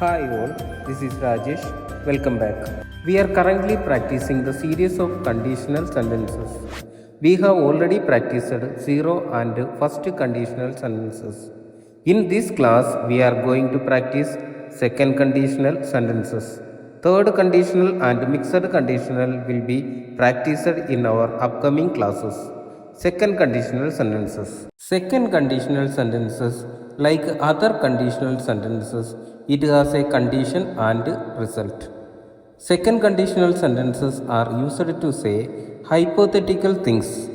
Hi all, this is Rajesh. Welcome back. We are currently practicing the series of conditional sentences. We have already practiced zero and first conditional sentences. In this class, we are going to practice second conditional sentences. Third conditional and mixed conditional will be practiced in our upcoming classes. Second conditional sentences. Second conditional sentences, like other conditional sentences, it has a condition and result. Second conditional sentences are used to say hypothetical things.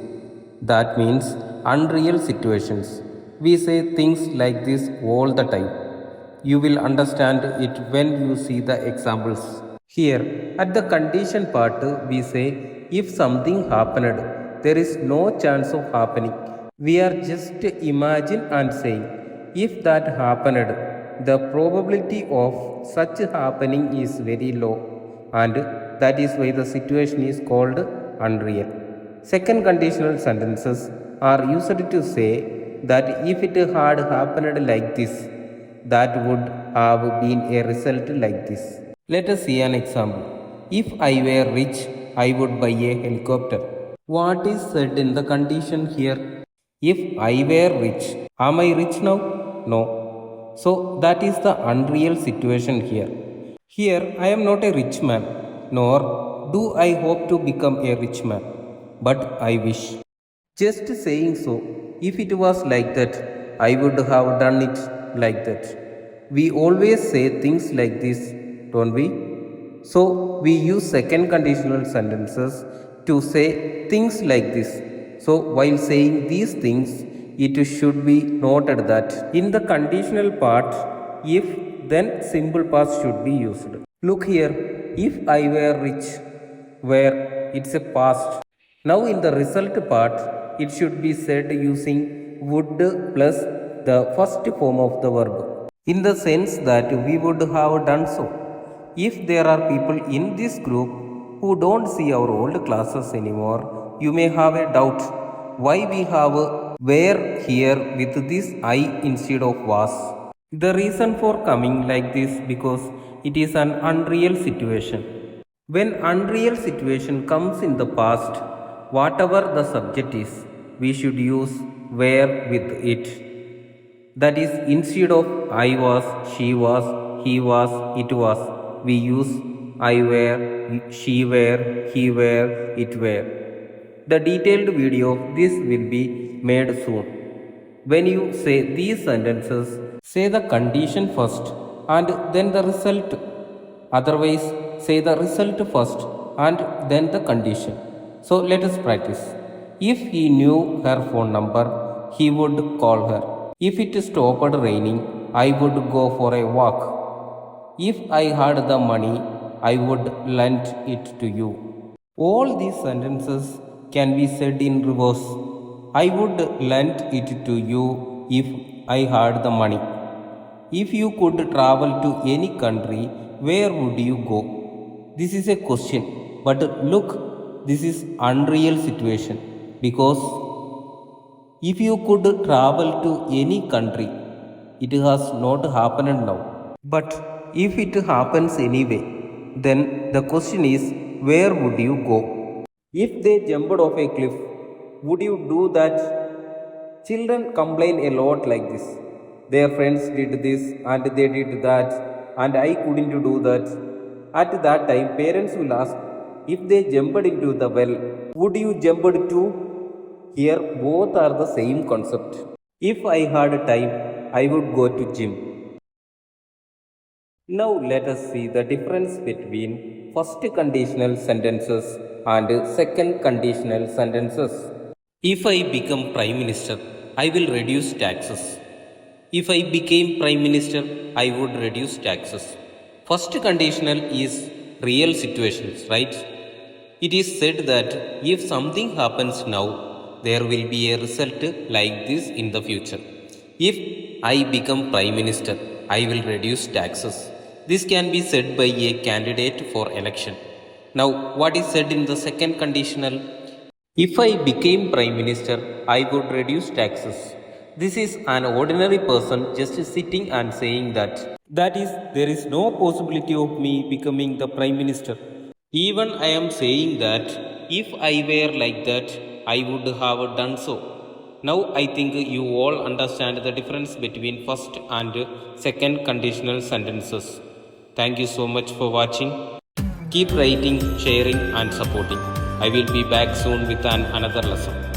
That means unreal situations. We say things like this all the time. You will understand it when you see the examples. Here, at the condition part, we say if something happened, there is no chance of happening. We are just imagine and saying if that happened, the probability of such happening is very low, and that is why the situation is called unreal. Second conditional sentences are used to say that if it had happened like this, that would have been a result like this. Let us see an example. If I were rich, I would buy a helicopter. What is said in the condition here? If I were rich, am I rich now? No. So that is the unreal situation here. Here I am not a rich man, nor do I hope to become a rich man, but I wish. Just saying so, if it was like that, I would have done it like that. We always say things like this, don't we? So we use second conditional sentences to say things like this. So while saying these things, it should be noted that in the conditional part, if then simple past should be used. Look here, if I were rich, where it's a past. Now in the result part, it should be said using would plus the first form of the verb, in the sense that we would have done so. If there are people in this group who don't see our old classes anymore, you may have a doubt why we have were here with this I instead of was. The reason for coming like this because it is an unreal situation. When unreal situation comes in the past, whatever the subject is, we should use were with it. That is, instead of I was, she was, he was, it was, we use I were, she were, he were, it were. The detailed video of this will be made soon. When you say these sentences, say the condition first and then the result. Otherwise, say the result first and then the condition. So let us practice. If he knew her phone number, he would call her. If it stopped raining, I would go for a walk. If I had the money, I would lend it to you. All these sentences can be said in reverse. I would lend it to you if I had the money. If you could travel to any country, where would you go? This is a question. But look, this is unreal situation because if you could travel to any country, it has not happened now. But if it happens anyway, then the question is where would you go? If they jumped off a cliff, would you do that? Children complain a lot like this. Their friends did this and they did that, and I couldn't do that. At that time, parents will ask, if they jumped into the well, would you jump too? Here, both are the same concept. If I had time, I would go to gym. Now let us see the difference between first conditional sentences and second conditional sentences. If I become Prime Minister, I will reduce taxes. If I became Prime Minister, I would reduce taxes. First conditional is real situations, right? It is said that if something happens now, there will be a result like this in the future. If I become Prime Minister, I will reduce taxes. This can be said by a candidate for election. Now, what is said in the second conditional? If I became Prime Minister, I would reduce taxes. This is an ordinary person just sitting and saying that. That is, there is no possibility of me becoming the Prime Minister. Even I am saying that if I were like that, I would have done so. Now I think you all understand the difference between first and second conditional sentences. Thank you so much for watching. Keep writing, sharing, and supporting. I will be back soon with another lesson.